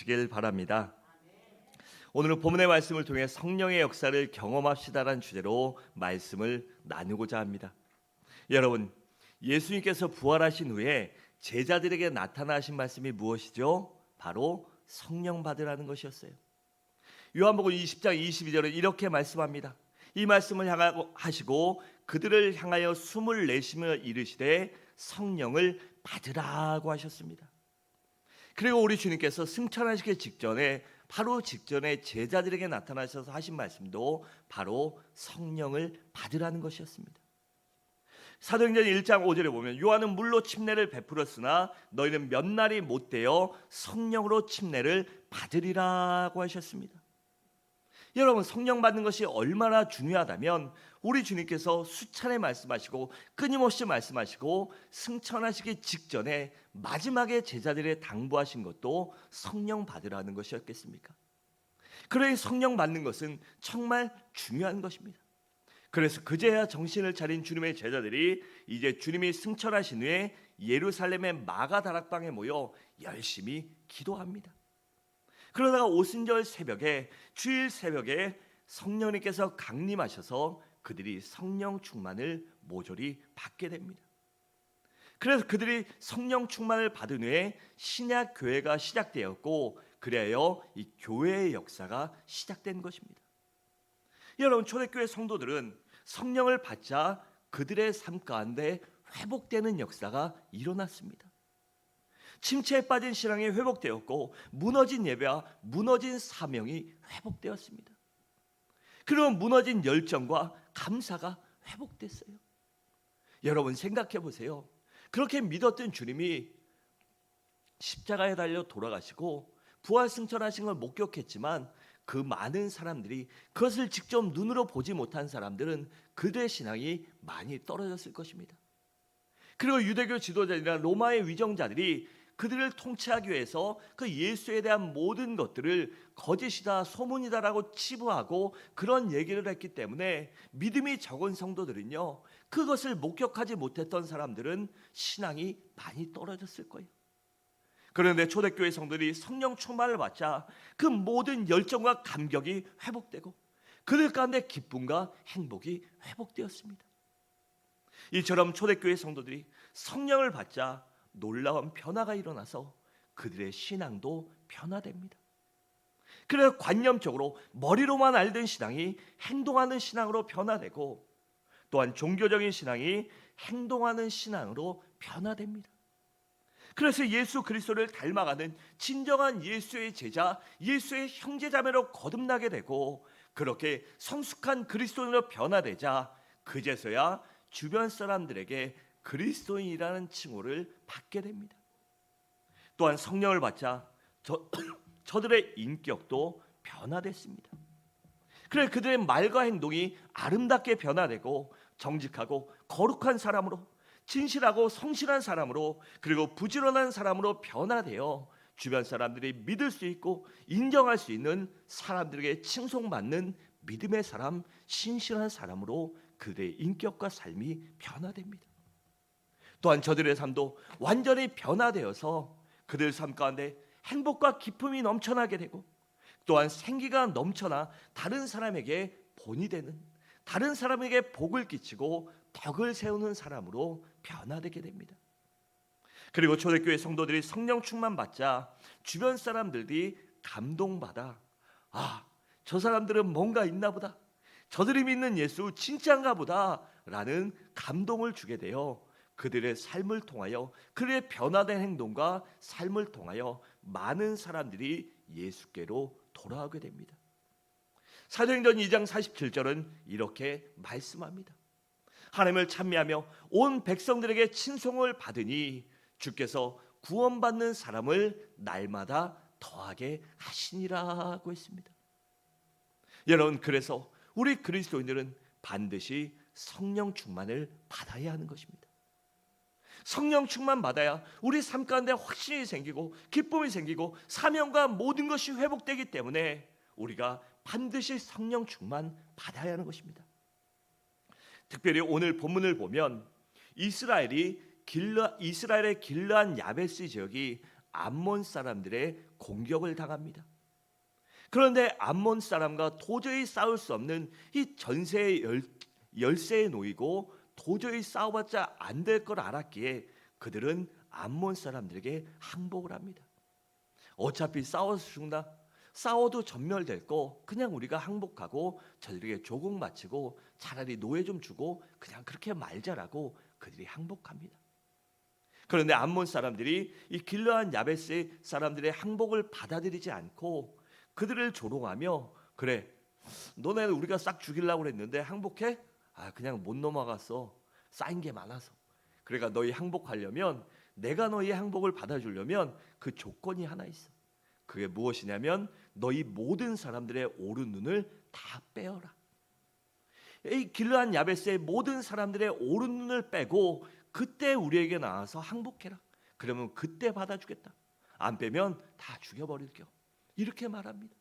되시길 바랍니다. 오늘은 본문의 말씀을 통해 성령의 역사를 경험합시다라는 주제로 말씀을 나누고자 합니다. 여러분, 예수님께서 부활하신 후에 제자들에게 나타나신 말씀이 무엇이죠? 바로 성령 받으라는 것이었어요. 요한복음 20장 22절에 이렇게 말씀합니다. 이 말씀을 하시고 그들을 향하여 숨을 내쉬며 이르시되 성령을 받으라고 하셨습니다. 그리고 우리 주님께서 승천하시기 직전에 바로 직전에 제자들에게 나타나셔서 하신 말씀도 바로 성령을 받으라는 것이었습니다. 사도행전 1장 5절에 보면 요한은 물로 침례를 베풀었으나 너희는 몇 날이 못되어 성령으로 침례를 받으리라고 하셨습니다. 여러분, 성령 받는 것이 얼마나 중요하다면 우리 주님께서 수차례 말씀하시고 끊임없이 말씀하시고 승천하시기 직전에 마지막에 제자들에 당부하신 것도 성령 받으라는 것이었겠습니까? 그러니 성령 받는 것은 정말 중요한 것입니다. 그래서 그제야 정신을 차린 주님의 제자들이 이제 주님이 승천하신 후에 예루살렘의 마가다락방에 모여 열심히 기도합니다. 그러다가 오순절 새벽에, 주일 새벽에 성령님께서 강림하셔서 그들이 성령 충만을 모조리 받게 됩니다. 그래서 그들이 성령 충만을 받은 후에 신약 교회가 시작되었고, 그래야 이 교회의 역사가 시작된 것입니다. 여러분, 초대교회 성도들은 성령을 받자 그들의 삶 가운데 회복되는 역사가 일어났습니다. 침체에 빠진 신앙이 회복되었고, 무너진 예배와 무너진 사명이 회복되었습니다. 그리고 무너진 열정과 감사가 회복됐어요. 여러분, 생각해 보세요. 그렇게 믿었던 주님이 십자가에 달려 돌아가시고 부활 승천하신 걸 목격했지만 그 많은 사람들이 그것을 직접 눈으로 보지 못한 사람들은 그들의 신앙이 많이 떨어졌을 것입니다. 그리고 유대교 지도자들이나 로마의 위정자들이 그들을 통치하기 위해서 그 예수에 대한 모든 것들을 거짓이다, 소문이다라고 치부하고 그런 얘기를 했기 때문에 믿음이 적은 성도들은요, 그것을 목격하지 못했던 사람들은 신앙이 많이 떨어졌을 거예요. 그런데 초대교회 성도들이 성령 충만을 받자 그 모든 열정과 감격이 회복되고 그들 가운데 기쁨과 행복이 회복되었습니다. 이처럼 초대교회 성도들이 성령을 받자 놀라운 변화가 일어나서 그들의 신앙도 변화됩니다. 그래서 관념적으로 머리로만 알던 신앙이 행동하는 신앙으로 변화되고, 또한 종교적인 신앙이 행동하는 신앙으로 변화됩니다. 그래서 예수 그리스도를 닮아가는 진정한 예수의 제자, 예수의 형제자매로 거듭나게 되고, 그렇게 성숙한 그리스도인으로 변화되자 그제서야 주변 사람들에게 그리스도인이라는 칭호를 받게 됩니다. 또한 성령을 받자 저들의 인격도 변화됐습니다. 그래서 그들의 말과 행동이 아름답게 변화되고 정직하고 거룩한 사람으로, 진실하고 성실한 사람으로, 그리고 부지런한 사람으로 변화되어 주변 사람들이 믿을 수 있고 인정할 수 있는 사람들에게 칭송받는 믿음의 사람, 신실한 사람으로 그들의 인격과 삶이 변화됩니다. 또한 저들의 삶도 완전히 변화되어서 그들 삶 가운데 행복과 기쁨이 넘쳐나게 되고, 또한 생기가 넘쳐나 다른 사람에게 본이 되는, 다른 사람에게 복을 끼치고 덕을 세우는 사람으로 변화되게 됩니다. 그리고 초대교회 성도들이 성령 충만 받자 주변 사람들이 감동받아, 저 사람들은 뭔가 있나 보다, 저들이 믿는 예수 진짜인가 보다 라는 감동을 주게 되어 그들의 삶을 통하여, 그들의 변화된 행동과 삶을 통하여 많은 사람들이 예수께로 돌아오게 됩니다. 사도행전 2장 47절은 이렇게 말씀합니다. 하나님을 찬미하며 온 백성들에게 친송을 받으니 주께서 구원받는 사람을 날마다 더하게 하시니라고 했습니다. 여러분, 그래서 우리 그리스도인들은 반드시 성령 충만을 받아야 하는 것입니다. 성령 충만 받아야 우리 삶 가운데 확신이 생기고 기쁨이 생기고 사명과 모든 것이 회복되기 때문에 우리가 반드시 성령 충만 받아야 하는 것입니다. 특별히 오늘 본문을 보면 이스라엘의 길르한 야베스 지역이 암몬 사람들의 공격을 당합니다. 그런데 암몬 사람과 도저히 싸울 수 없는 이 전세의 열세에 놓이고 도저히 싸워봤자 안 될 걸 알았기에 그들은 암몬 사람들에게 항복을 합니다. 어차피 싸워서 죽나? 싸워도 전멸될 거 그냥 우리가 항복하고 저들에게 조공 바치고 차라리 노예 좀 주고 그냥 그렇게 말자라고 그들이 항복합니다. 그런데 암몬 사람들이 이 길르앗 야베스 사람들의 항복을 받아들이지 않고 그들을 조롱하며, 그래 너네는 우리가 싹 죽이려고 그랬는데 항복해? 그냥 못 넘어갔어. 쌓인 게 많아서. 그러니까 너희 항복하려면, 내가 너희 항복을 받아주려면 그 조건이 하나 있어. 그게 무엇이냐면 너희 모든 사람들의 오른 눈을 다 빼어라. 이 길르앗 야베스의 모든 사람들의 오른 눈을 빼고 그때 우리에게 나와서 항복해라. 그러면 그때 받아주겠다. 안 빼면 다 죽여버릴게요. 이렇게 말합니다.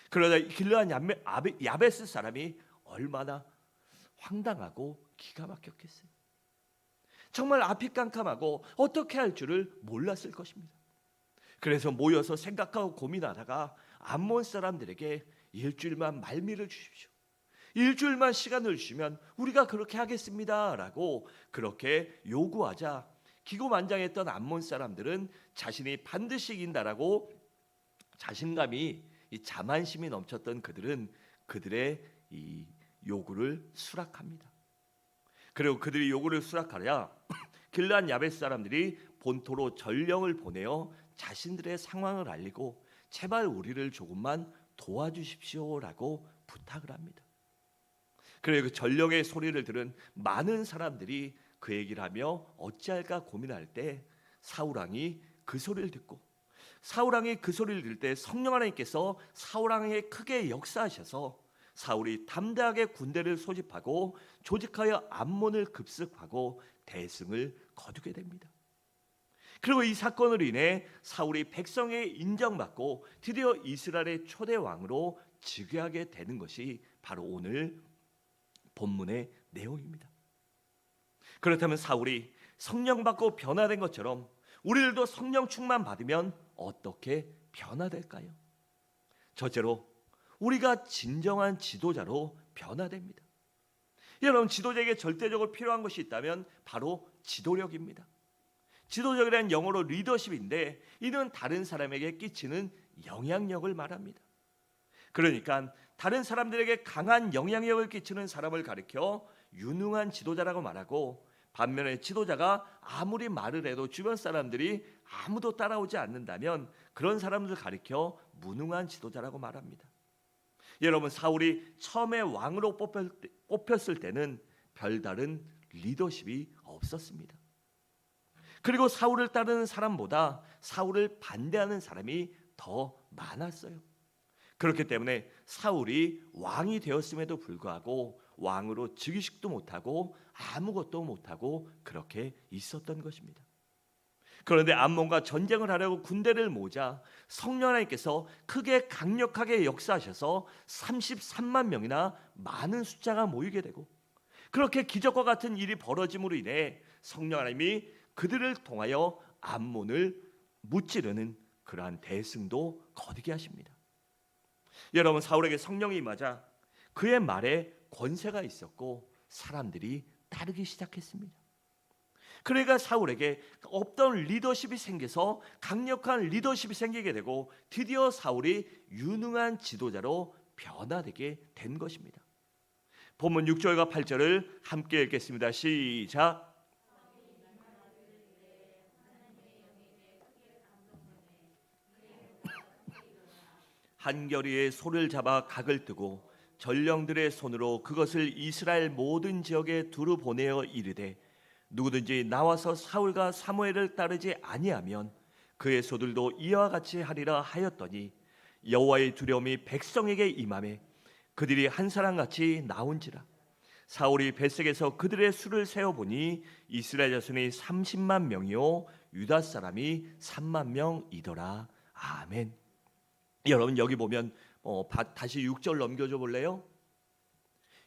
그러자 길르앗 야베스 사람이 얼마나 황당하고 기가 막혔겠어요. 정말 앞이 깜깜하고 어떻게 할 줄을 몰랐을 것입니다. 그래서 모여서 생각하고 고민하다가 암몬 사람들에게 일주일만 말미를 주십시오. 일주일만 시간을 주시면 우리가 그렇게 하겠습니다 라고 그렇게 요구하자 기고만장했던 암몬 사람들은 자신이 반드시 이긴다라고 자신감이, 이 자만심이 넘쳤던 그들은 그들의 이 요구를 수락합니다. 그리고 그들이 요구를 수락하랴 길르앗 야베스 사람들이 본토로 전령을 보내어 자신들의 상황을 알리고 제발 우리를 조금만 도와주십시오라고 부탁을 합니다. 그리고 그 전령의 소리를 들은 많은 사람들이 그 얘기를 하며 어찌할까 고민할 때 사울왕이 그 소리를 듣고, 사울왕이 그 소리를 들을 때 성령 하나님께서 사울왕에게 크게 역사하셔서 사울이 담대하게 군대를 소집하고 조직하여 암몬을 급습하고 대승을 거두게 됩니다. 그리고 이 사건으로 인해 사울이 백성에 인정받고 드디어 이스라엘의 초대 왕으로 즉위하게 되는 것이 바로 오늘 본문의 내용입니다. 그렇다면 사울이 성령 받고 변화된 것처럼 우리들도 성령 충만 받으면 어떻게 변화될까요? 첫째로 우리가 진정한 지도자로 변화됩니다. 여러분, 지도자에게 절대적으로 필요한 것이 있다면 바로 지도력입니다. 지도력이란 영어로 리더십인데 이는 다른 사람에게 끼치는 영향력을 말합니다. 그러니까 다른 사람들에게 강한 영향력을 끼치는 사람을 가리켜 유능한 지도자라고 말하고, 반면에 지도자가 아무리 말을 해도 주변 사람들이 아무도 따라오지 않는다면 그런 사람들을 가리켜 무능한 지도자라고 말합니다. 여러분, 사울이 처음에 왕으로 뽑혔을 때는 별다른 리더십이 없었습니다. 그리고 사울을 따르는 사람보다 사울을 반대하는 사람이 더 많았어요. 그렇기 때문에 사울이 왕이 되었음에도 불구하고 왕으로 즉위식도 못하고 아무것도 못하고 그렇게 있었던 것입니다. 그런데 암몬과 전쟁을 하려고 군대를 모자 성령 하나님께서 크게 강력하게 역사하셔서 33만 명이나 많은 숫자가 모이게 되고, 그렇게 기적과 같은 일이 벌어짐으로 인해 성령 하나님이 그들을 통하여 암몬을 무찌르는 그러한 대승도 거두게 하십니다. 여러분, 사울에게 성령이 임하자 그의 말에 권세가 있었고 사람들이 따르기 시작했습니다. 그러니까 사울에게 없던 리더십이 생겨서 강력한 리더십이 생기게 되고 드디어 사울이 유능한 지도자로 변화되게 된 것입니다. 본문 6절과 8절을 함께 읽겠습니다. 시작. 한결이의 소를 잡아 각을 뜨고 전령들의 손으로 그것을 이스라엘 모든 지역에 두루 보내어 이르되, 누구든지 나와서 사울과 사무엘을 따르지 아니하면 그의 소들도 이와 같이 하리라 하였더니, 여호와의 두려움이 백성에게 임하매 그들이 한 사람같이 나온지라. 사울이 벳색에서 그들의 수를 세어보니 이스라엘 자손이 30만 명이요 유다 사람이 3만 명이더라. 아멘. 여러분, 여기 보면 다시 6절 넘겨줘 볼래요?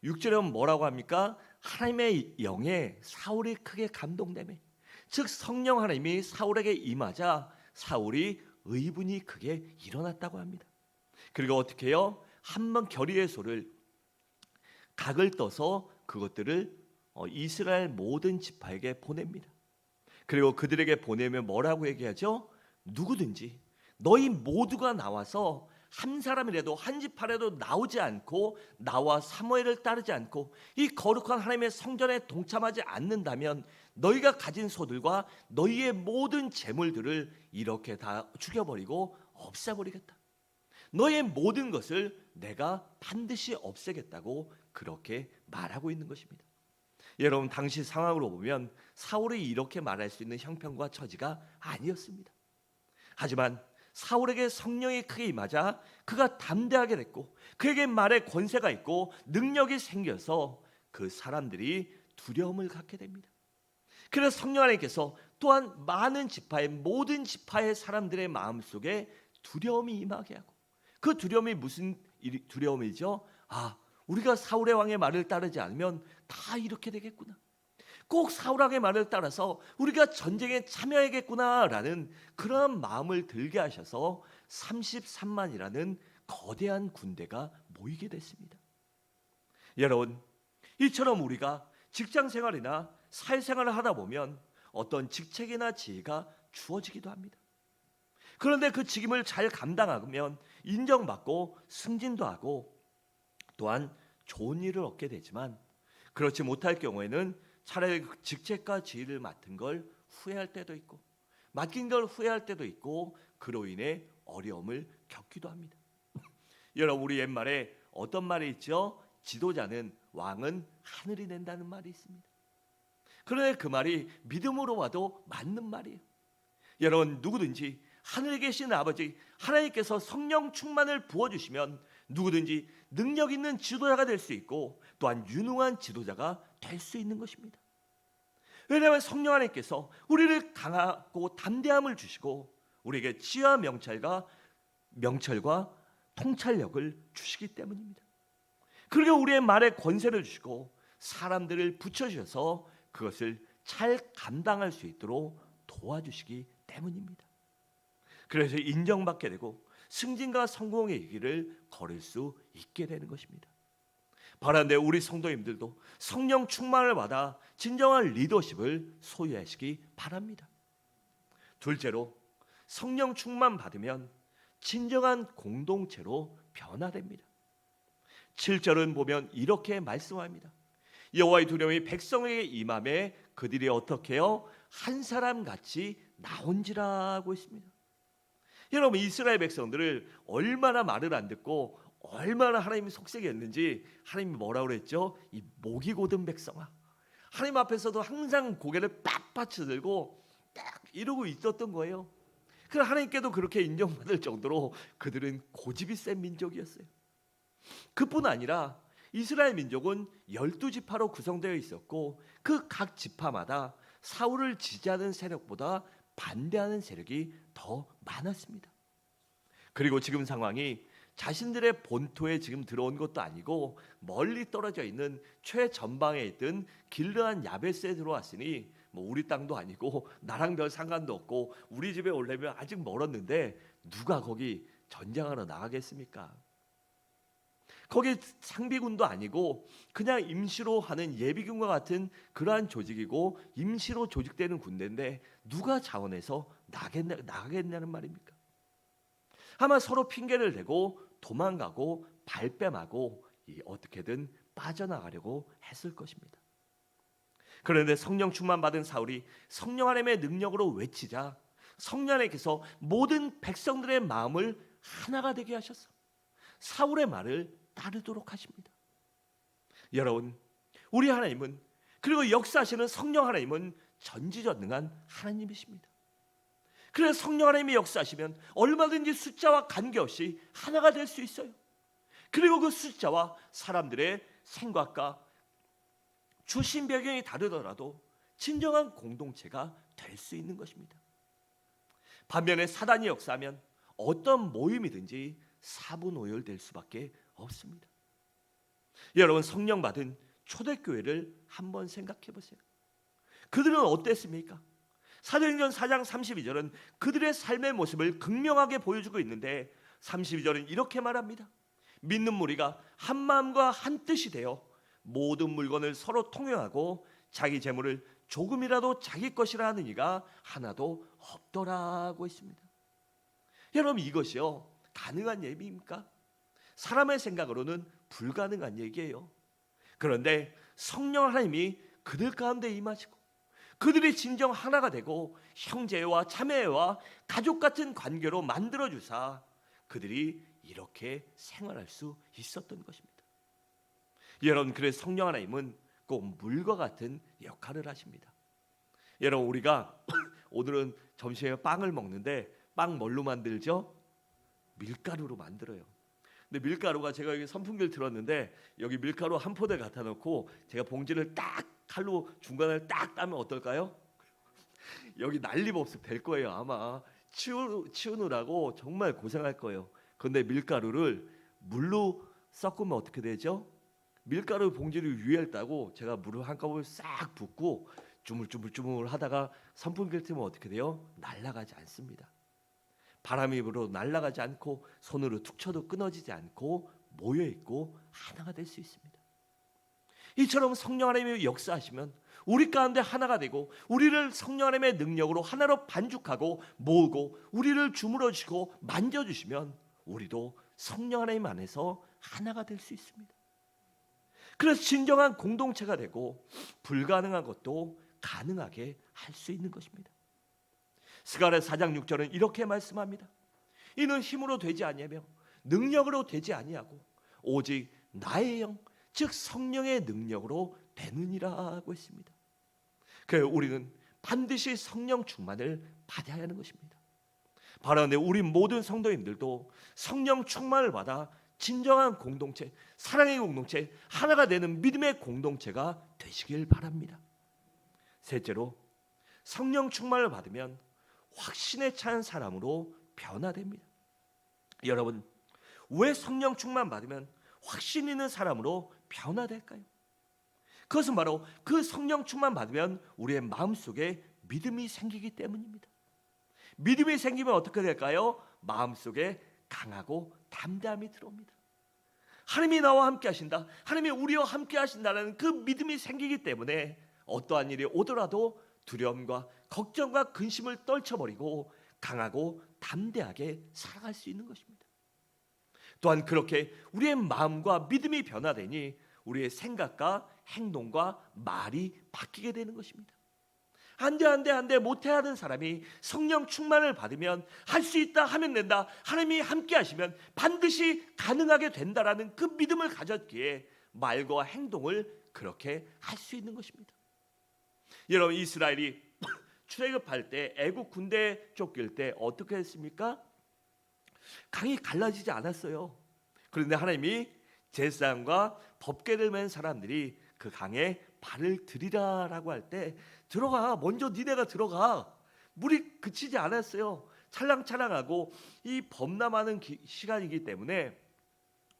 6절은 뭐라고 합니까? 하나님의 영에 사울이 크게 감동되매, 즉 성령 하나님이 사울에게 임하자 사울이 의분이 크게 일어났다고 합니다. 그리고 어떻게 해요? 한번 결의의 소를 각을 떠서 그것들을 이스라엘 모든 지파에게 보냅니다. 그리고 그들에게 보내면 뭐라고 얘기하죠? 누구든지 너희 모두가 나와서 한 사람이라도 한 지파라도 나오지 않고 나와 사무엘을 따르지 않고 이 거룩한 하나님의 성전에 동참하지 않는다면 너희가 가진 소들과 너희의 모든 재물들을 이렇게 다 죽여버리고 없애버리겠다. 너의 모든 것을 내가 반드시 없애겠다고 그렇게 말하고 있는 것입니다. 여러분, 당시 상황으로 보면 사울이 이렇게 말할 수 있는 형편과 처지가 아니었습니다. 하지만 사울에게 성령이 크게 임하자 그가 담대하게 됐고 그에게 말의 권세가 있고 능력이 생겨서 그 사람들이 두려움을 갖게 됩니다. 그래서 성령 하나님께서 또한 많은 지파의 모든 지파의 사람들의 마음속에 두려움이 임하게 하고 그 두려움이 무슨 두려움이죠? 우리가 사울의 왕의 말을 따르지 않으면 다 이렇게 되겠구나. 꼭 사울 왕의 말을 따라서 우리가 전쟁에 참여하겠구나라는 그런 마음을 들게 하셔서 33만이라는 거대한 군대가 모이게 됐습니다. 여러분, 이처럼 우리가 직장 생활이나 사회생활을 하다 보면 어떤 직책이나 지위가 주어지기도 합니다. 그런데 그 직임을 잘 감당하면 인정받고 승진도 하고 또한 좋은 일을 얻게 되지만 그렇지 못할 경우에는 차라리 그 직책과 지위를 맡은 걸 후회할 때도 있고 맡긴 걸 후회할 때도 있고 그로 인해 어려움을 겪기도 합니다. 여러분, 우리 옛말에 어떤 말이 있죠? 지도자는 왕은 하늘이 낸다는 말이 있습니다. 그런데 그 말이 믿음으로 봐도 맞는 말이에요. 여러분, 누구든지 하늘에 계신 아버지 하나님께서 성령 충만을 부어주시면 누구든지 능력 있는 지도자가 될 수 있고 또한 유능한 지도자가 될 수 있는 것입니다. 왜냐하면 성령 하나님께서 우리를 강하고 담대함을 주시고 우리에게 지혜와 명철과 통찰력을 주시기 때문입니다. 그리고 우리의 말에 권세를 주시고 사람들을 붙여주셔서 그것을 잘 감당할 수 있도록 도와주시기 때문입니다. 그래서 인정받게 되고 승진과 성공의 길을 걸을 수 있게 되는 것입니다. 바란데 우리 성도님들도 성령 충만을 받아 진정한 리더십을 소유하시기 바랍니다. 둘째로, 성령 충만 받으면 진정한 공동체로 변화됩니다. 7절은 보면 이렇게 말씀합니다. 여호와의 두려움이 백성에게 임함에 그들이 어떻게 해요? 한 사람 같이 나온지라 하고 있습니다. 여러분, 이스라엘 백성들을 얼마나 말을 안 듣고 얼마나 하나님이 속색이었는지 하나님이 뭐라고 그랬죠? 이 목이 고든 백성아, 하나님 앞에서도 항상 고개를 빳빳이 들고 딱 이러고 있었던 거예요. 그래서 하나님께도 그렇게 인정받을 정도로 그들은 고집이 센 민족이었어요. 그뿐 아니라 이스라엘 민족은 12지파로 구성되어 있었고 그 각 지파마다 사울을 지지하는 세력보다 반대하는 세력이 더 많았습니다. 그리고 지금 상황이 자신들의 본토에 지금 들어온 것도 아니고 멀리 떨어져 있는 최전방에 있던 길르한 야베스에 들어왔으니 우리 땅도 아니고 나랑 별 상관도 없고 우리 집에 오려면 아직 멀었는데 누가 거기 전쟁하러 나가겠습니까? 거기 상비군도 아니고 그냥 임시로 하는 예비군과 같은 그러한 조직이고 임시로 조직되는 군대인데 누가 자원해서 나가겠냐는 말입니까? 아마 서로 핑계를 대고 도망가고 발뺌하고 어떻게든 빠져나가려고 했을 것입니다. 그런데 성령 충만 받은 사울이 성령 하나님의 능력으로 외치자 성령 하나님께서 모든 백성들의 마음을 하나가 되게 하셔서 사울의 말을 따르도록 하십니다. 여러분, 우리 하나님은 그리고 역사하시는 성령 하나님은 전지전능한 하나님이십니다. 그래서 성령 하나님이 역사하시면 얼마든지 숫자와 관계없이 하나가 될 수 있어요. 그리고 그 숫자와 사람들의 생각과 출신 배경이 다르더라도 진정한 공동체가 될 수 있는 것입니다. 반면에 사단이 역사하면 어떤 모임이든지 사분오열될 수밖에 없습니다. 여러분, 성령 받은 초대교회를 한번 생각해 보세요. 그들은 어땠습니까? 사도행전 4장 32절은 그들의 삶의 모습을 극명하게 보여주고 있는데 32절은 이렇게 말합니다. 믿는 무리가 한 마음과 한 뜻이 되어 모든 물건을 서로 통용하고 자기 재물을 조금이라도 자기 것이라 하는 이가 하나도 없더라고 했습니다. 여러분, 이것이요 가능한 예입니까? 사람의 생각으로는 불가능한 얘기예요. 그런데 성령 하나님이 그들 가운데 임하시고 그들이 진정 하나가 되고 형제와 자매와 가족 같은 관계로 만들어 주사 그들이 이렇게 생활할 수 있었던 것입니다. 여러분, 그래서 성령 하나님은 꼭 물과 같은 역할을 하십니다. 여러분, 우리가 오늘은 점심에 빵을 먹는데 빵 뭘로 만들죠? 밀가루로 만들어요. 근데 밀가루가 제가 여기 선풍기를 틀었는데 여기 밀가루 한 포대 갖다 놓고 제가 봉지를 딱 칼로 중간을 딱 따면 어떨까요? 여기 난리법석 될 거예요. 아마 치우느라고 정말 고생할 거예요. 그런데 밀가루를 물로 섞으면 어떻게 되죠? 밀가루 봉지를 유의했다고 제가 물을 한꺼번에 싹 붓고 주물주물 하다가 선풍기를 틀면 어떻게 돼요? 날아가지 않습니다. 바람이 불어 날아가지 않고 손으로 툭 쳐도 끊어지지 않고 모여있고 하나가 될 수 있습니다. 이처럼 성령 하나님이 역사하시면 우리 가운데 하나가 되고 우리를 성령 하나님의 능력으로 하나로 반죽하고 모으고 우리를 주물러 주시고 만져주시면 우리도 성령 하나님 안에서 하나가 될 수 있습니다. 그래서 진정한 공동체가 되고 불가능한 것도 가능하게 할 수 있는 것입니다. 스가랴 4장 6절은 이렇게 말씀합니다. 이는 힘으로 되지 아니하며 능력으로 되지 아니하고 오직 나의 영 즉 성령의 능력으로 되느니라고 했습니다. 그래서 우리는 반드시 성령 충만을 받아야 하는 것입니다. 바로 우리 모든 성도님들도 성령 충만을 받아 진정한 공동체, 사랑의 공동체, 하나가 되는 믿음의 공동체가 되시길 바랍니다. 셋째로, 성령 충만을 받으면 확신에 찬 사람으로 변화됩니다. 여러분, 왜 성령 충만 받으면 확신 있는 사람으로 변화될까요? 그것은 바로 그 성령 충만 받으면 우리의 마음속에 믿음이 생기기 때문입니다. 믿음이 생기면 어떻게 될까요? 마음속에 강하고 담대함이 들어옵니다. 하나님이 나와 함께 하신다, 하나님이 우리와 함께 하신다는 그 믿음이 생기기 때문에 어떠한 일이 오더라도 두려움과 걱정과 근심을 떨쳐버리고 강하고 담대하게 살아갈 수 있는 것입니다. 또한 그렇게 우리의 마음과 믿음이 변화되니 우리의 생각과 행동과 말이 바뀌게 되는 것입니다. 안돼 못해 하는 사람이 성령 충만을 받으면 할 수 있다 하면 된다, 하나님이 함께 하시면 반드시 가능하게 된다라는 그 믿음을 가졌기에 말과 행동을 그렇게 할 수 있는 것입니다. 여러분, 이스라엘이 출애굽할 때 애국 군대 쫓길 때 어떻게 했습니까? 강이 갈라지지 않았어요. 그런데 하나님이 제사장과 법궤를 맨 사람들이 그 강에 발을 들이라라고 할 때 들어가, 먼저 니네가 들어가. 물이 그치지 않았어요. 찰랑찰랑하고 이 범람하는 시간이기 때문에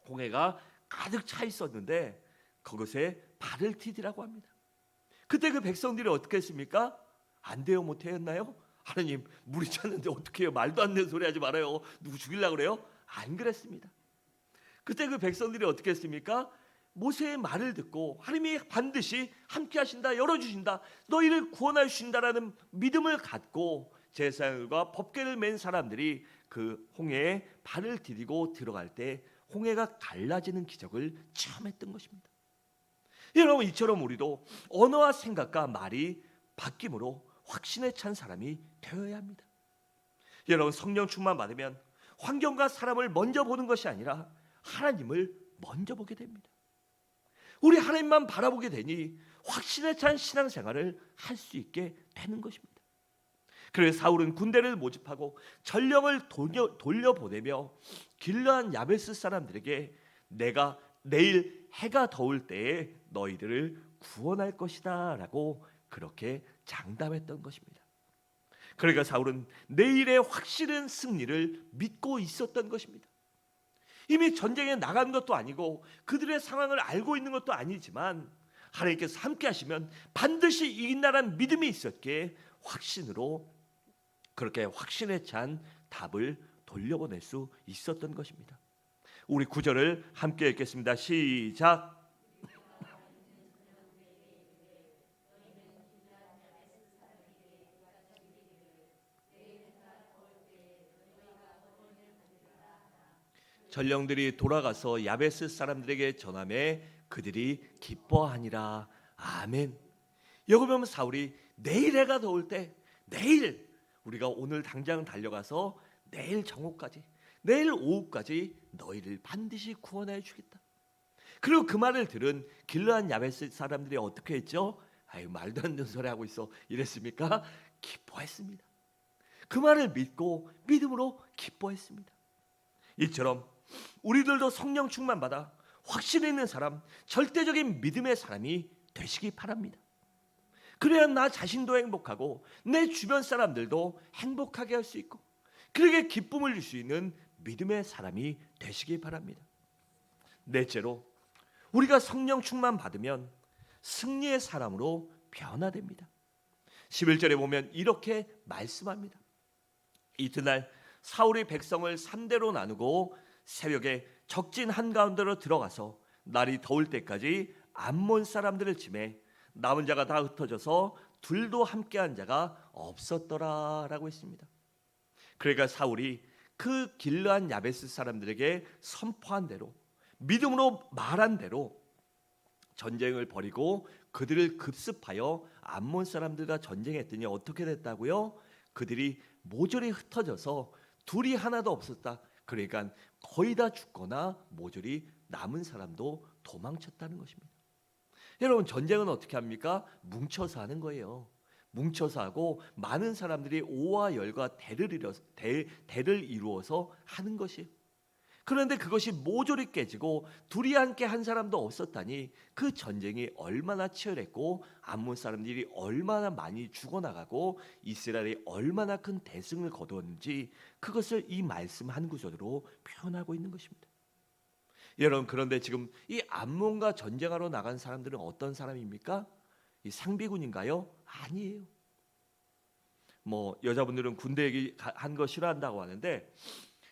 홍해가 가득 차 있었는데 그것에 발을 디디라고 합니다. 그때 그 백성들이 어떻게 했습니까? 안 돼요, 못해 했나요? 하나님, 물이 찼는데 어떻게 해요? 말도 안 되는 소리 하지 말아요. 누구 죽이려고 그래요? 안 그랬습니다. 그때 그 백성들이 어떻게 했습니까? 모세의 말을 듣고 하나님이 반드시 함께 하신다, 열어주신다, 너희를 구원해 주신다라는 믿음을 갖고 제사장과 법궤를 맨 사람들이 그 홍해에 발을 디디고 들어갈 때 홍해가 갈라지는 기적을 처음 했던 것입니다. 여러분, 이처럼 우리도 언어와 생각과 말이 바뀜으로 확신에 찬 사람이 되어야 합니다. 여러분, 성령 충만 받으면 환경과 사람을 먼저 보는 것이 아니라 하나님을 먼저 보게 됩니다. 우리 하나님만 바라보게 되니 확신에 찬 신앙생활을 할 수 있게 되는 것입니다. 그래서 사울은 군대를 모집하고 전령을 돌려보내며 길르한 야베스 사람들에게 내가 내일 해가 더울 때에 너희들을 구원할 것이다 라고 그렇게 장담했던 것입니다. 그러니까 사울은 내일의 확실한 승리를 믿고 있었던 것입니다. 이미 전쟁에 나간 것도 아니고 그들의 상황을 알고 있는 것도 아니지만 하나님께서 함께 하시면 반드시 이긴다는 믿음이 있었기에 확신으로 그렇게 확신에 찬 답을 돌려보낼 수 있었던 것입니다. 우리 구절을 함께 읽겠습니다. 시작. 전령들이 돌아가서 야베스 사람들에게 전하매 그들이 기뻐하니라. 아멘. 여기 보면 사울이 내일 해가 더울 때, 내일 우리가 오늘 당장 달려가서 내일 정오까지, 내일 오후까지 너희를 반드시 구원해 주겠다. 그리고 그 말을 들은 길르앗 야베스 사람들이 어떻게 했죠? 아유, 말도 안 되는 소리 하고 있어 이랬습니까? 기뻐했습니다. 그 말을 믿고 믿음으로 기뻐했습니다. 이처럼 우리들도 성령 충만 받아 확신 있는 사람, 절대적인 믿음의 사람이 되시기 바랍니다. 그래야 나 자신도 행복하고 내 주변 사람들도 행복하게 할 수 있고, 그에게 기쁨을 줄 수 있는 믿음의 사람이 되시기 바랍니다. 넷째로, 우리가 성령 충만 받으면 승리의 사람으로 변화됩니다. 11절에 보면 이렇게 말씀합니다. 이튿날 사울이 백성을 3대로 나누고 새벽에 적진 한가운데로 들어가서 날이 더울 때까지 암몬 사람들을 치매 남은 자가 다 흩어져서 둘도 함께한 자가 없었더라라고 했습니다. 그러니까 사울이 그 길르앗 야베스 사람들에게 선포한 대로, 믿음으로 말한 대로 전쟁을 벌이고 그들을 급습하여 암몬 사람들과 전쟁했더니 어떻게 됐다고요? 그들이 모조리 흩어져서 둘이 하나도 없었다. 그러니까 거의 다 죽거나 모조리 남은 사람도 도망쳤다는 것입니다. 여러분, 전쟁은 어떻게 합니까? 뭉쳐서 하는 거예요. 뭉쳐서 하고 많은 사람들이 오와 열과 대를 이루어서 하는 것이에요. 그런데 그것이 모조리 깨지고 둘이 함께 한 사람도 없었다니 그 전쟁이 얼마나 치열했고 암몬 사람들이 얼마나 많이 죽어나가고 이스라엘이 얼마나 큰 대승을 거두었는지 그것을 이 말씀 한 구절로 표현하고 있는 것입니다. 여러분, 그런데 지금 이 암몬과 전쟁하러 나간 사람들은 어떤 사람입니까? 이 상비군인가요? 아니에요. 뭐 여자분들은 군대 얘기 한 거 싫어한다고 하는데,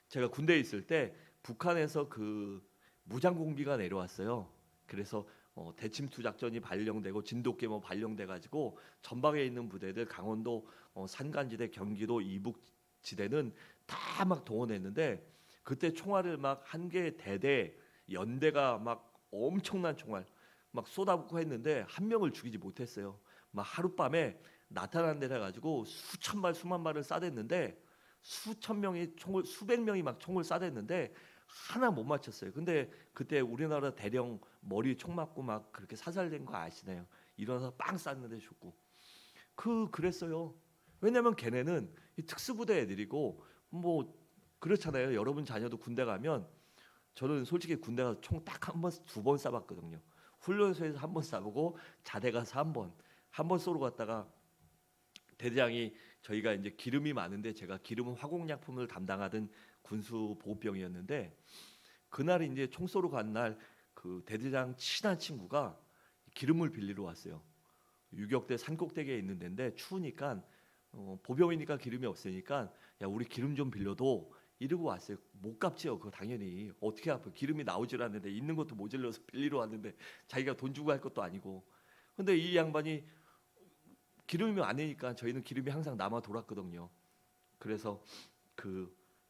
제가 군대에 있을 때 북한에서 그 무장공비가 내려왔어요. 그래서 대침투 작전이 발령되고 진돗개 뭐 발령돼 가지고 전방에 있는 부대들, 강원도 산간지대, 경기도 이북지대는 다 막 동원했는데, 그때 총알을 막 한 개 대대 연대가 막 엄청난 총알 막 쏟아붓고 했는데 한 명을 죽이지 못했어요. 막 하룻밤에 나타난 데라 가지고 수천 발 수만 발을 쏴댔는데 수천 명이 총을, 수백 명이 막 총을 쏴댔는데 하나 못 맞췄어요. 근데 그때 우리나라 대령 머리 총 맞고 막 그렇게 사살된 거 아시나요? 일어나서 빵 쐈는데 죽고. 그랬어요. 왜냐면 걔네는 이 특수부대 애들이고 뭐 그렇잖아요. 여러분 자녀도 군대 가면, 저는 솔직히 군대 가서 총 딱 한 번, 두 번 쏴봤거든요. 훈련소에서 한 번 쏴보고 자대 가서 한 번 쏘러 갔다가 대대장이, 저희가 이제 기름이 많은데 제가 기름 화공약품을 담당하던 군수 보호병이었는데, 그날 이제 총 쏘러 간 날 그 대대장 친한 친구가 기름을 빌리러 왔어요. 유격대 산꼭대기에 있는 데인데 추우니까 보병이니까 기름이 없으니까 야, 우리 기름 좀 빌려도 이러고 왔어요. 못 갚지요. 그거 당연히. 어떻게 갚아? 기름이 나오질 않는데, 있는 것도 모질러서 빌리러 왔는데 자기가 돈 주고 할 것도 아니고. 근데 이 양반이 기름이 많으니까 저희는 기름이 항상 남아 돌았거든요. 그래서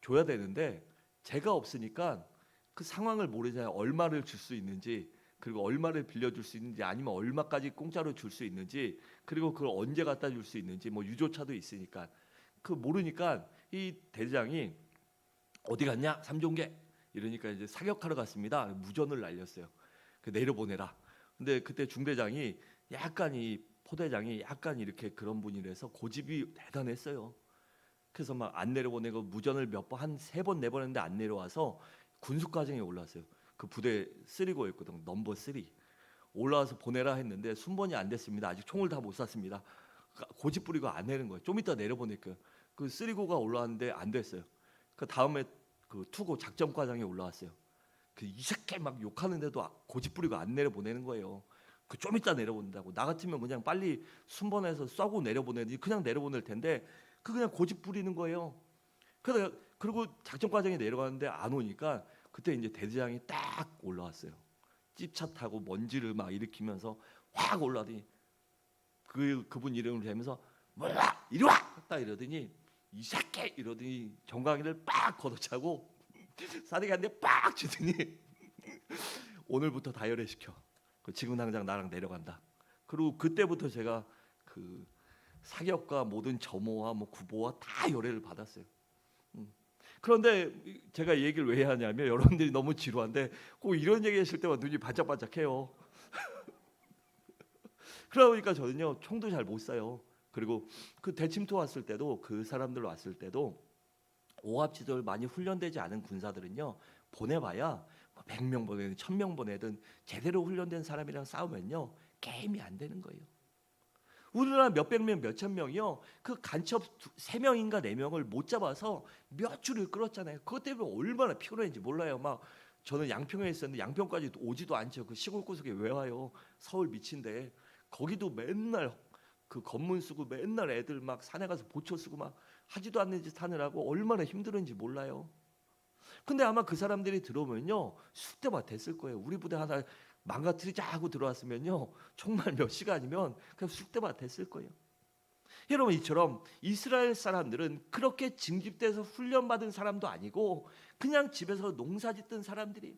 줘야 되는데 제가 없으니까 그 상황을 모르잖아요. 얼마를 줄 수 있는지, 그리고 얼마를 빌려줄 수 있는지, 아니면 얼마까지 공짜로 줄 수 있는지, 그리고 그걸 언제 갖다 줄 수 있는지, 뭐 유조차도 있으니까 모르니까 이 대장이 어디 갔냐? 삼종계. 이러니까 이제 사격하러 갔습니다. 무전을 날렸어요. 내려보내라. 근데 그때 중대장이 약간, 이 포대장이 약간 이렇게 그런 분이라서 고집이 대단했어요. 그래서 막 안 내려보내고 무전을 몇 번, 한 3번 4번 했는데 안 내려와서 군수과정에 올라왔어요. 그 부대 3고였거든. 넘버 3. 올라와서 보내라 했는데 순번이 안 됐습니다. 아직 총을 다 못 쐈습니다. 고집 부리고 안 내는 거예요. 좀 이따 내려보낼게요. 그 3고가 올라왔는데 안 됐어요. 그 다음에 그 투고 작전과장에 올라왔어요. 이 새끼 막 욕하는데도 고집 부리고 안 내려보내는 거예요. 그 좀 이따 내려본다고. 나 같으면 그냥 빨리 순번해서 쏘고 내려보내지 그냥 내려보낼 텐데 그 그냥 고집 부리는 거예요. 그리고 작전 과정에 내려가는데 안 오니까 그때 이제 대대장이 딱 올라왔어요. 찝차 타고 먼지를 막 일으키면서 확 올라더니 그분 이름을 대면서 뭐야 이리 와! 딱 이러더니 이 새끼 이러더니 정강이를 빡 걷어차고 사대기 한 대 빡 주더니 오늘부터 다이어트시켜. 지금 당장 나랑 내려간다. 그리고 그때부터 제가 그 사격과 모든 점호와 뭐 구보와 다 열애를 받았어요. 그런데 제가 얘기를 왜 하냐면 여러분들이 너무 지루한데 꼭 이런 얘기 하실 때만 눈이 반짝반짝해요. 그러다 보니까 저는요 총도 잘 못 쏴요. 그리고 그 대침투 왔을 때도 그 사람들 왔을 때도 오합지졸 많이 훈련되지 않은 군사들은요 보내봐야 100명 보내든 1000명 보내든 제대로 훈련된 사람이랑 싸우면요 게임이 안 되는 거예요. 우리나라 몇백 명, 몇천 명이요 그 간첩 3명인가 4명을 못 잡아서 몇 줄을 끌었잖아요. 그것 때문에 얼마나 피곤했는지 몰라요. 막 저는 양평에 있었는데 양평까지 오지도 않죠. 그 시골 구석에 왜 와요? 서울 밑인데 거기도 맨날 그 검문 쓰고 맨날 애들 막 산에 가서 보초 쓰고 막 하지도 않는 짓 하느라고 얼마나 힘들었는지 몰라요. 근데 아마 그 사람들이 들어오면요 쑥대밭 됐을 거예요. 우리 부대 하나 망가뜨리자 하고 들어왔으면요 정말 몇 시간이면 그냥 쑥대밭 됐을 거예요. 여러분 이처럼 이스라엘 사람들은 그렇게 징집돼서 훈련받은 사람도 아니고 그냥 집에서 농사짓던 사람들이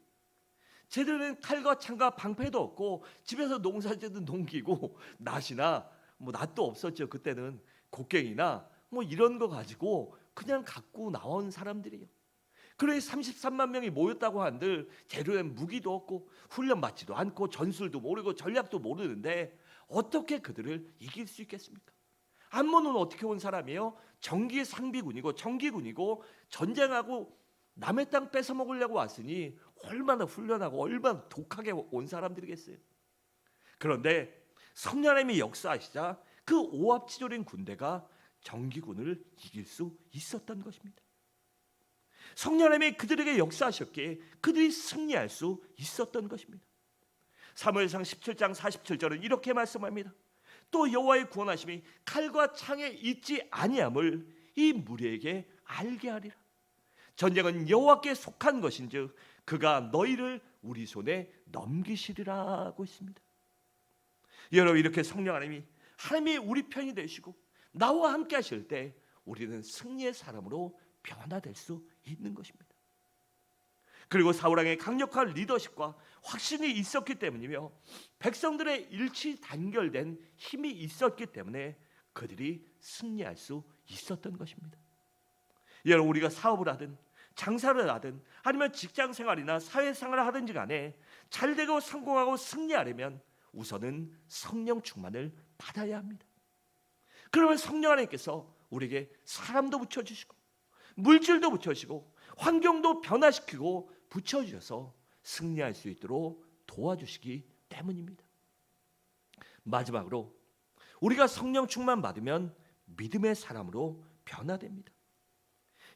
제대로 된 칼과 창과 방패도 없고 집에서 농사짓던 농기고 낫이나 뭐 낫도 없었죠. 그때는 곡괭이나 뭐 이런 거 가지고 그냥 갖고 나온 사람들이에요. 그래 33만 명이 모였다고 한들 제대로된 무기도 없고 훈련받지도 않고 전술도 모르고 전략도 모르는데 어떻게 그들을 이길 수 있겠습니까? 암몬은 어떻게 온 사람이에요? 정기 상비군이고 정기군이고 전쟁하고 남의 땅 뺏어 먹으려고 왔으니 얼마나 훈련하고 얼마나 독하게 온 사람들이겠어요. 그런데 성령 하나님이 역사하시자 그 오합지졸인 군대가 정기군을 이길 수 있었던 것입니다. 성령 하나님이 그들에게 역사하셨기에 그들이 승리할 수 있었던 것입니다. 사무엘상 17장 47절은 이렇게 말씀합니다. 또 여호와의 구원하심이 칼과 창에 있지 아니함을 이 무리에게 알게 하리라. 전쟁은 여호와께 속한 것인즉 그가 너희를 우리 손에 넘기시리라 하고 있습니다. 여러분 이렇게 성령 하나님이 우리 편이 되시고 나와 함께 하실 때 우리는 승리의 사람으로 변화될 수 있는 것입니다. 그리고 사울왕의 강력한 리더십과 확신이 있었기 때문이며 백성들의 일치 단결된 힘이 있었기 때문에 그들이 승리할 수 있었던 것입니다. 여러분 우리가 사업을 하든 장사를 하든 아니면 직장생활이나 사회생활을 하든지 간에 잘되고 성공하고 승리하려면 우선은 성령 충만을 받아야 합니다. 그러면 성령 하나님께서 우리에게 사람도 붙여주시고 물질도 붙여주시고 환경도 변화시키고 붙여주셔서 승리할 수 있도록 도와주시기 때문입니다. 마지막으로 우리가 성령 충만 받으면 믿음의 사람으로 변화됩니다.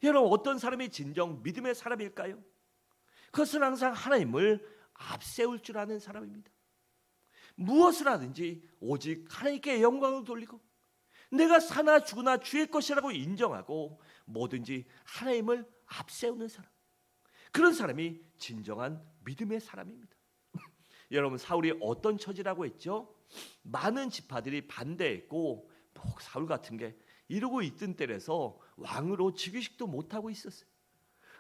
여러분 어떤 사람이 진정 믿음의 사람일까요? 그것은 항상 하나님을 앞세울 줄 아는 사람입니다. 무엇을 하든지 오직 하나님께 영광을 돌리고 내가 사나 죽으나 주의 것이라고 인정하고 뭐든지 하나님을 앞세우는 사람, 그런 사람이 진정한 믿음의 사람입니다. 여러분 사울이 어떤 처지라고 했죠? 많은 지파들이 반대했고 사울 같은 게 이러고 있던 때라서 왕으로 즉위식도 못하고 있었어요.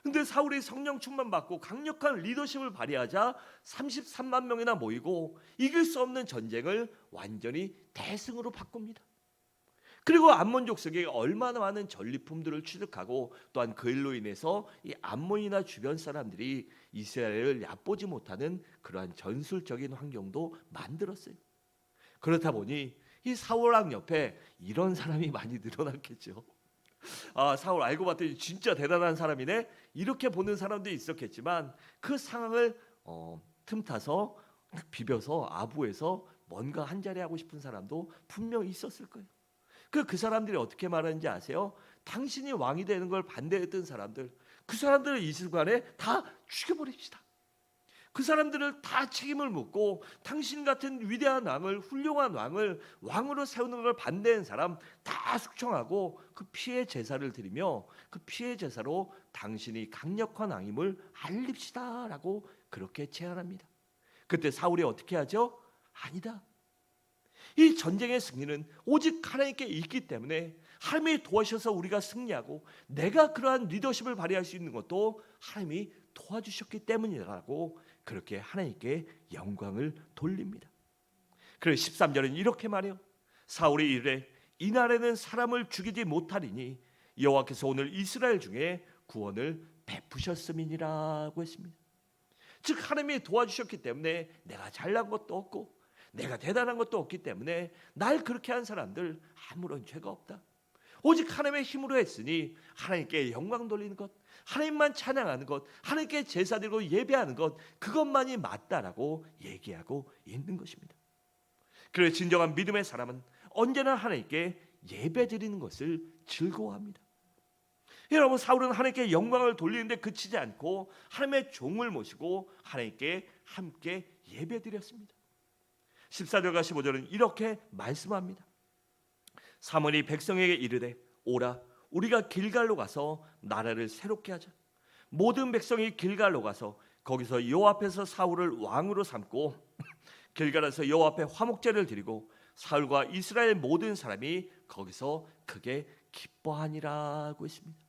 근데 사울이 성령 충만 받고 강력한 리더십을 발휘하자 33만 명이나 모이고 이길 수 없는 전쟁을 완전히 대승으로 바꿉니다. 그리고 암몬 족속이 얼마나 많은 전리품들을 취득하고 또한 그 일로 인해서 이 암몬이나 주변 사람들이 이스라엘을 얕보지 못하는 그러한 전술적인 환경도 만들었어요. 그렇다 보니 이 사울왕 옆에 이런 사람이 많이 늘어났겠죠. 아, 사울 알고 봤더니 진짜 대단한 사람이네 이렇게 보는 사람도 있었겠지만 그 상황을 틈타서 비벼서 아부해서 뭔가 한 자리 하고 싶은 사람도 분명히 있었을 거예요. 그 사람들이 어떻게 말하는지 아세요? 당신이 왕이 되는 걸 반대했던 사람들, 그 사람들을 이 순간에 다 죽여버립시다. 그 사람들을 다 책임을 묻고 당신 같은 위대한 왕을, 훌륭한 왕을 왕으로 세우는 걸 반대한 사람 다 숙청하고 그 피해 제사를 드리며 그 피해 제사로 당신이 강력한 왕임을 알립시다라고 그렇게 제안합니다. 그때 사울이 어떻게 하죠? 아니다. 이 전쟁의 승리는 오직 하나님께 있기 때문에 하나님이 도와주셔서 우리가 승리하고 내가 그러한 리더십을 발휘할 수 있는 것도 하나님이 도와주셨기 때문이라고 그렇게 하나님께 영광을 돌립니다. 그래서 13절은 이렇게 말해요. 사울이 이르되 이날에는 사람을 죽이지 못하리니 여호와께서 오늘 이스라엘 중에 구원을 베푸셨음이니라고 했습니다. 즉 하나님이 도와주셨기 때문에 내가 잘난 것도 없고 내가 대단한 것도 없기 때문에 날 그렇게 한 사람들 아무런 죄가 없다. 오직 하나님의 힘으로 했으니 하나님께 영광 돌리는 것, 하나님만 찬양하는 것, 하나님께 제사 드리고 예배하는 것, 그것만이 맞다라고 얘기하고 있는 것입니다. 그래서 진정한 믿음의 사람은 언제나 하나님께 예배 드리는 것을 즐거워합니다. 여러분, 사울은 하나님께 영광을 돌리는데 그치지 않고 하나님의 종을 모시고 하나님께 함께 예배 드렸습니다. 14절과 15절은 이렇게 말씀합니다. 사무엘이 백성에게 이르되 오라 우리가 길갈로 가서 나라를 새롭게 하자. 모든 백성이 길갈로 가서 거기서 여호와 앞에서 사울을 왕으로 삼고 길갈에서 여호와 앞에 화목제를 드리고 사울과 이스라엘 모든 사람이 거기서 크게 기뻐하니라고 했습니다.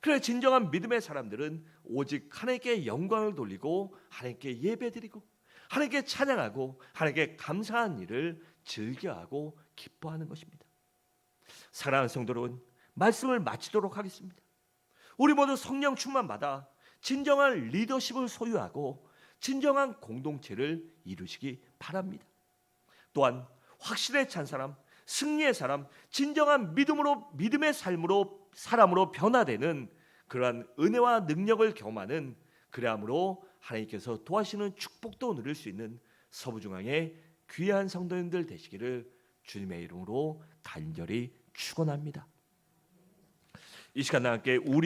그래 진정한 믿음의 사람들은 오직 하나님께 영광을 돌리고 하나님께 예배드리고 하나님께 찬양하고 하나님께 감사한 일을 즐겨하고 기뻐하는 것입니다. 사랑하는 성도 여러분, 말씀을 마치도록 하겠습니다. 우리 모두 성령 충만 받아 진정한 리더십을 소유하고 진정한 공동체를 이루시기 바랍니다. 또한 확신에 찬 사람, 승리의 사람, 진정한 믿음의 삶으로 사람으로 변화되는 그러한 은혜와 능력을 경험하는 그러함으로 하나님께서 도와주시는 축복도 누릴 수 있는 서부중앙의 귀한 성도님들 되시기를 주님의 이름으로 간절히 축원합니다. 이 시간 함께 우리